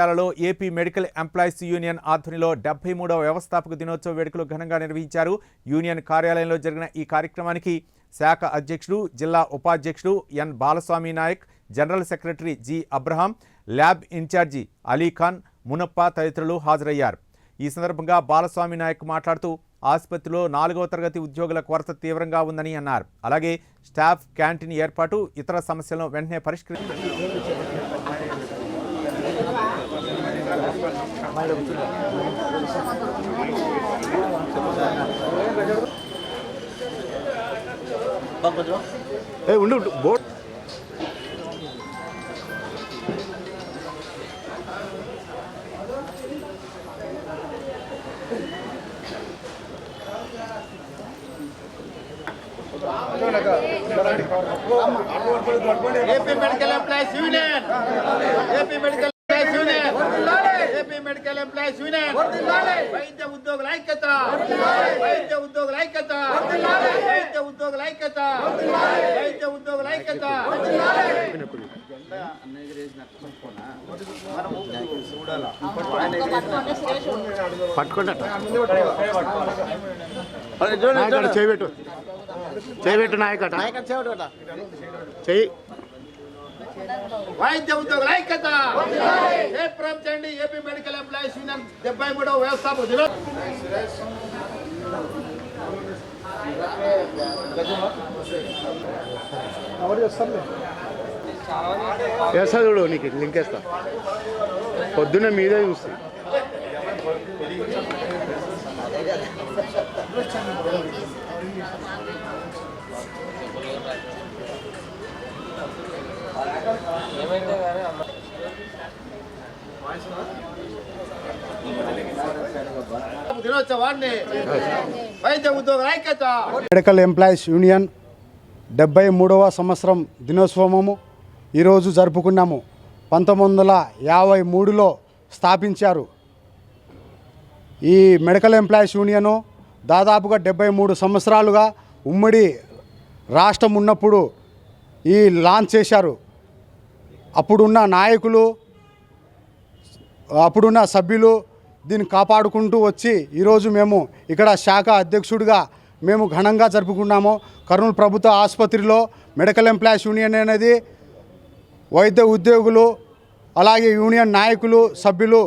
జిల్లాలో AP medical employees union ఆధ్వర్యంలో 73వ వ్యవస్థాపక దినోత్సవ వేడుకలు ఘనంగా నిర్వహించారు. యూనియన్ కార్యాలయంలో జరిగిన ఈ కార్యక్రమానికి శాఖ అధ్యక్షుడు, జిల్లా ఉపాధ్యక్షుడు N Balaswamy Nayak, general secretary G Abraham, lab incharge Ali Khan, Munappa తదితరులు హాజరయ్యారు. ఈ సందర్భంగా బాలస్వామి నాయక్ మాట్లాడుతూ ఆసుపత్రిలో 4వ తరగతి ఉద్యోగుల కొరత తీవ్రంగా ఉందని అన్నారు. అలాగే స్టాఫ్ క్యాంటీన్ ఏర్పాటు, ఇతర సమస్యలను వెంటనే AP medical employees union, AP medical employees union, AP medical employees union, వైద్య ఉద్యోగుల ఐక్యత, వైద్య ఉద్యోగుల ఐక్యత, వైద్య ఉద్యోగుల ఐక్యత, వైద్య ఉద్యోగుల ఐక్యత. చేయబెట్టు నాయకట చెయ్యి. వైద్య ఉద్యోగుల ఐక్యత జయప్రదం చేయండి. ఏపీ మెడికల్ ఎంప్లాయీస్ యూనియన్ 73వ వ్యవస్థాపక వేస్తా చూడు, నీకు లింక్ వేస్తా. పొద్దున్న మీదే చూసి దినోత్సవాన్ని వైద్య ఉద్యోగుల ఐక్యత మెడికల్ ఎంప్లాయీస్ యూనియన్ 73వ సంవత్సరం దినోత్సవము ఈరోజు జరుపుకున్నాము. 1953లో స్థాపించారు. ఈ మెడికల్ ఎంప్లాయీస్ యూనియను దాదాపుగా 73 సంవత్సరాలుగా ఉమ్మడి రాష్ట్రం ఉన్నప్పుడు ఈ లాంచ్ చేశారు. అప్పుడున్న నాయకులు, అప్పుడున్న సభ్యులు దీన్ని కాపాడుకుంటూ వచ్చి ఈరోజు మేము ఇక్కడ శాఖ అధ్యక్షుడిగా మేము ఘనంగా జరుపుకున్నాము. కర్నూలు ప్రభుత్వ ఆసుపత్రిలో మెడికల్ ఎంప్లాయీస్ యూనియన్ అనేది వైద్య ఉద్యోగులు, అలాగే యూనియన్ నాయకులు, సభ్యులు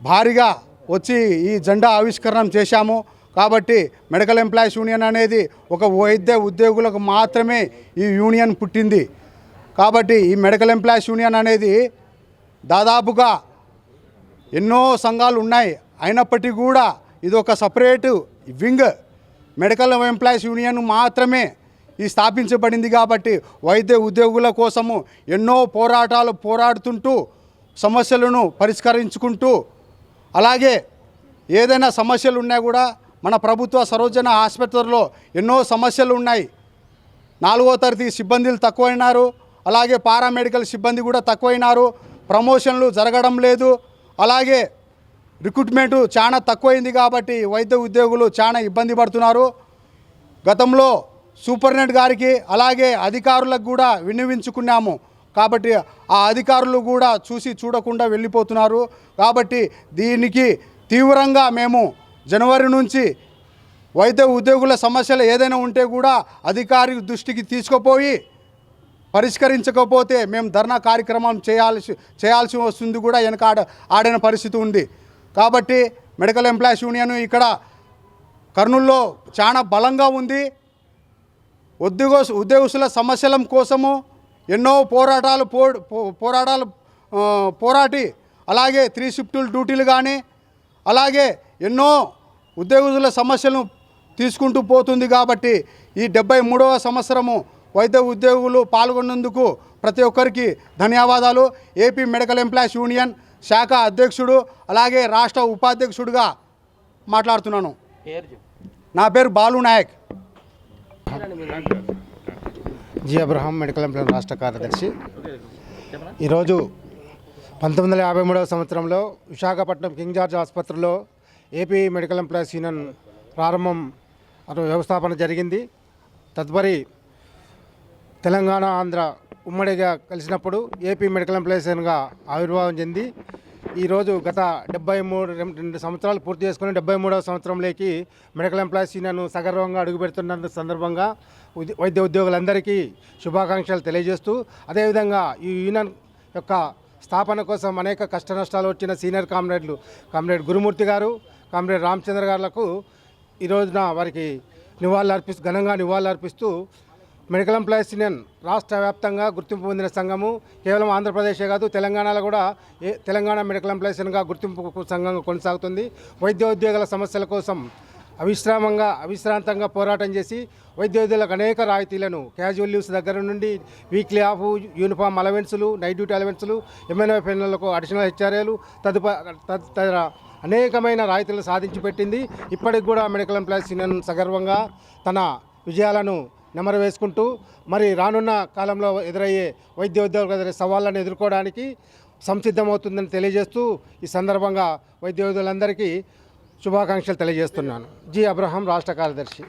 భారీగా వచ్చి ఈ జెండా ఆవిష్కరణ చేశాము. కాబట్టి మెడికల్ ఎంప్లాయీస్ యూనియన్ అనేది ఒక వైద్య ఉద్యోగులకు మాత్రమే ఈ యూనియన్ పుట్టింది. కాబట్టి ఈ మెడికల్ ఎంప్లాయీస్ యూనియన్ అనేది దాదాపుగా ఎన్నో సంఘాలు ఉన్నాయి. అయినప్పటికీ కూడా ఇది ఒక separate wing medical employees union మాత్రమే ఈ స్థాపించబడింది. కాబట్టి వైద్య ఉద్యోగుల కోసము ఎన్నో పోరాడుతుంటూ సమస్యలను పరిష్కరించుకుంటూ, అలాగే ఏదైనా సమస్యలు ఉన్నా కూడా మన ప్రభుత్వ సరోజన ఆసుపత్రిలో ఎన్నో సమస్యలు ఉన్నాయి. 4వ తరగతి సిబ్బందులు తక్కువైనారు, అలాగే పారామెడికల్ సిబ్బంది కూడా తక్కువైనారు. ప్రమోషన్లు జరగడం లేదు, అలాగే రిక్రూట్మెంటు చాలా తక్కువైంది. కాబట్టి వైద్య ఉద్యోగులు చాలా ఇబ్బంది పడుతున్నారు. గతంలో సూపరింటెండెంట్ గారికి అలాగే అధికారులకు కూడా విన్నవించుకున్నాము. కాబట్టి ఆ అధికారులు కూడా చూడకుండా వెళ్ళిపోతున్నారు. కాబట్టి దీనికి తీవ్రంగా మేము జనవరి నుంచి వైద్య ఉద్యోగుల సమస్యలు ఏదైనా ఉంటే కూడా అధికారి దృష్టికి తీసుకుపోయి పరిష్కరించకపోతే మేము ధర్నా కార్యక్రమం చేయాల్సి వస్తుంది కూడా ఆడిన పరిస్థితి ఉంది. కాబట్టి మెడికల్ ఎంప్లాయీస్ యూనియన్ ఇక్కడ కర్నూలులో చాలా బలంగా ఉంది. ఉద్యోగస్తుల సమస్యల కోసము ఎన్నో పోరాటి అలాగే 3 షిఫ్టుల డ్యూటీలు కానీ అలాగే ఎన్నో ఉద్యోగుల సమస్యలను తీసుకుంటూ పోతుంది. కాబట్టి ఈ 73వ సంవత్సరము వైద్య ఉద్యోగులు పాల్గొన్నందుకు ప్రతి ఒక్కరికి ధన్యవాదాలు. ఏపీ మెడికల్ ఎంప్లాయీస్ యూనియన్ శాఖ అధ్యక్షుడు అలాగే రాష్ట్ర ఉపాధ్యక్షుడిగా మాట్లాడుతున్నాను. నా పేరు Balu Nayak. G Abraham, medical employees రాష్ట్ర కార్యదర్శి. ఈరోజు 1953వ సంవత్సరంలో విశాఖపట్నం కింగ్ జార్జ్ ఆసుపత్రిలో ఏపీ మెడికల్ ఎంప్లాయీస్ యూనియన్ ప్రారంభం వ్యవస్థాపన జరిగింది. తదుపరి తెలంగాణ, ఆంధ్ర ఉమ్మడిగా కలిసినప్పుడు ఏపీ మెడికల్ ఎంప్లాయీస్ యూనియన్గా ఆవిర్భావం చెంది ఈరోజు గత 72 సంవత్సరాలు పూర్తి చేసుకుని 73వ సంవత్సరంలోకి మెడికల్ ఎంప్లాయీస్ యూనియన్ సగర్వంగా అడుగుపెడుతున్న సందర్భంగా వైద్య ఉద్యోగులందరికీ శుభాకాంక్షలు తెలియజేస్తూ, అదేవిధంగా ఈ యూనియన్ యొక్క స్థాపన కోసం అనేక కష్ట నష్టాలు వచ్చిన సీనియర్ కామ్రేడ్ గురుమూర్తి గారు, కామ్రేడ్ రామచంద్ర గారులకు ఈ రోజున వారికి ఘనంగా నివాళులర్పిస్తూ మెడికల్ ఎంప్లాయీస్ యూనియన్ రాష్ట్ర వ్యాప్తంగా గుర్తింపు పొందిన సంఘము. కేవలం ఆంధ్రప్రదేశే కాదు, తెలంగాణలో కూడా తెలంగాణ మెడికల్ ఎంప్లాయీస్ యూనియన్గా గుర్తింపు సంఘంగా కొనసాగుతుంది. వైద్యోద్యోగుల సమస్యల కోసం అవిశ్రాంతంగా పోరాటం చేసి వైద్యోద్యోగులకు అనేక రాయితీలను, క్యాజువల్ లీవ్స్ దగ్గర నుండి వీక్లీ ఆఫ్, యూనిఫామ్ అలవెన్సులు, నైట్ డ్యూటీ అలవెన్సులు, ఎంఎన్ఓ పెన్నులకు అడిషనల్ హెచ్ఆర్ఏలు తదితర అనేకమైన రాయితీలను సాధించి పెట్టింది. ఇప్పటికి కూడా మెడికల్ ఎంప్లాయీస్ యూనియన్ సగర్వంగా తన విజయాలను నెమరు వేసుకుంటూ మరి రానున్న కాలంలో ఎదురయ్యే వైద్యోద్యోగులకు ఎదురయ్యే సవాళ్ళను ఎదుర్కోవడానికి సంసిద్ధమవుతుందని తెలియజేస్తూ ఈ సందర్భంగా వైద్యోద్యోగులందరికీ శుభాకాంక్షలు తెలియజేస్తున్నాను. జి అబ్రహాం, రాష్ట్ర కార్యదర్శి.